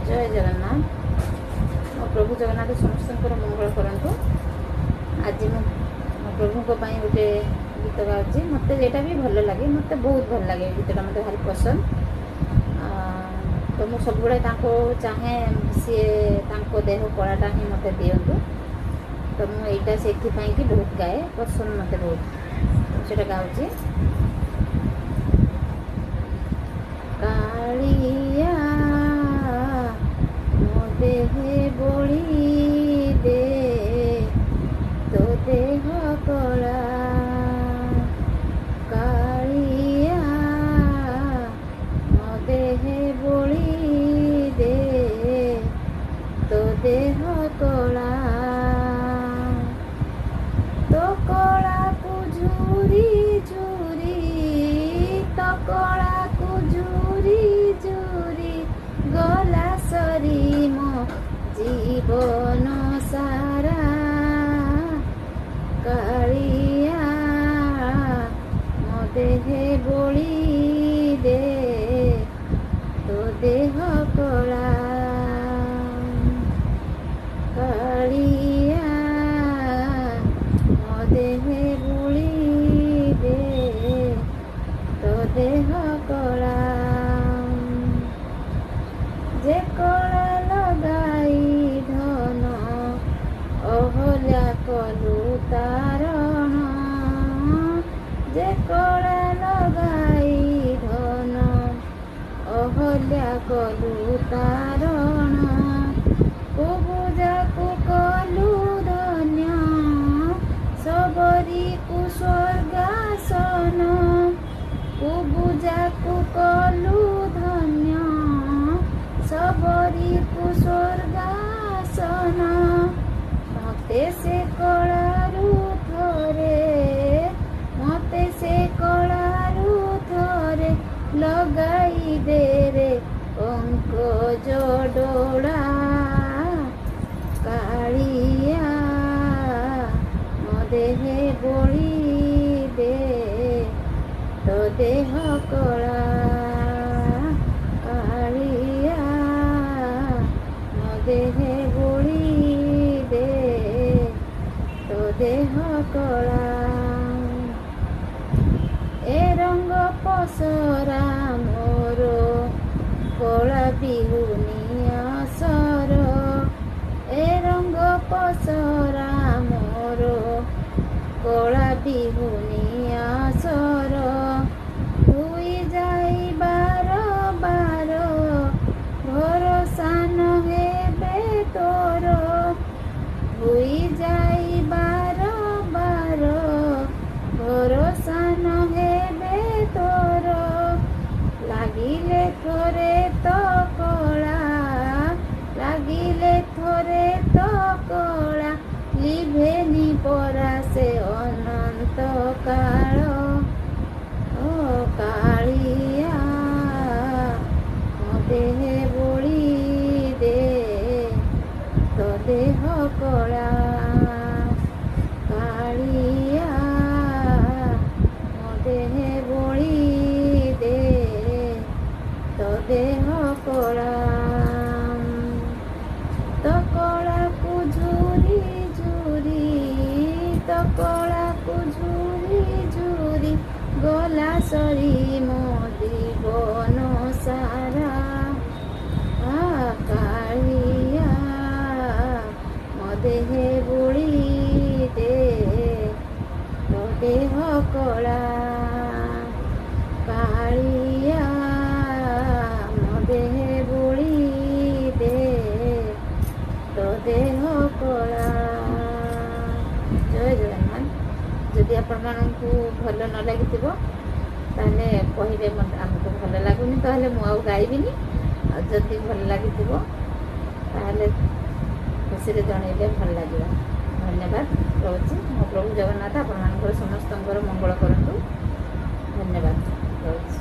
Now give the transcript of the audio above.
जय जगन्नाथ। मो प्रभु जगन्नाथ समस्त मंगल करंतु। आज मो प्रभु गोटे गीत गाँची मत जेटा भी भल लगे, मत बहुत भल लगे गीतटा मत भारी पसंद। तो मुझे सब गुड़ा चाहे सी देह कलाटा ही मत दिंतु। तो मुझा से बहुत गाए पसंद मत बहुत से गाँची। कालिया मो देह बोली दे तो देह कला, कालिया मो देह बोली दे तो देह कला, तो कला को झूरी झूरी, तो कला को झूरी झूरी गला सरी मो जीवन सारा, कालिया मो देह बोली दे तो देह कला, कालिया मो देह बोली दे तो देह कला, जे कला लगाई धन अहल्या कलु तारण, जे कला लगाई धन अहल्या कलु तारण, कुबुजा को कलु धन्य सबरी को स्वर्गासन, कुबुजा को कलु धन्य सबरी को स्वर्गासन, मते से कलारु थरे, मते से कलारु थरे लगाई दे रे अंक जोडोड़ा, कालिया मो देह बोली दे तो देह कला, कालिया मो देह बोली दे तो देह कला, ए रंग पसरा मोरो कला बिहुनी असर, ए रंग पसरा मोरो कला बिहुनी असर, धुई जाई बार बार भरोसा न हेबे तोर, धुई जाई बार बार भरोसा न हेबे तोर, लागिले थोरे तो कला, लागिले थोरे तो कला लिभेनी परा से अनंत काल, ओ कालिया मो देह बोली दे तो देह कला, कालिया मो देह बोली दे तो देह कला, तो कला को झूरी झूरी, तो कला को झूरी झूरी गला सरी मो जीवन सारा, कालिया मो देह बोली दे तो देह कला, कालिया मो देह बोली दे तो देह कला। जय जगन्नाथ। जदि आपण मानकु भल न लगी ताले कहिबे आमको भल लागुनी, ताले मु आउ गाइबिनी। जदि भल लगी ताले खुशी जनइले भल लगे। धन्यवाद रोचे। मो प्रभु जगन्नाथ आपण समस्त मंगल करंतु। धन्यवाद रोचे।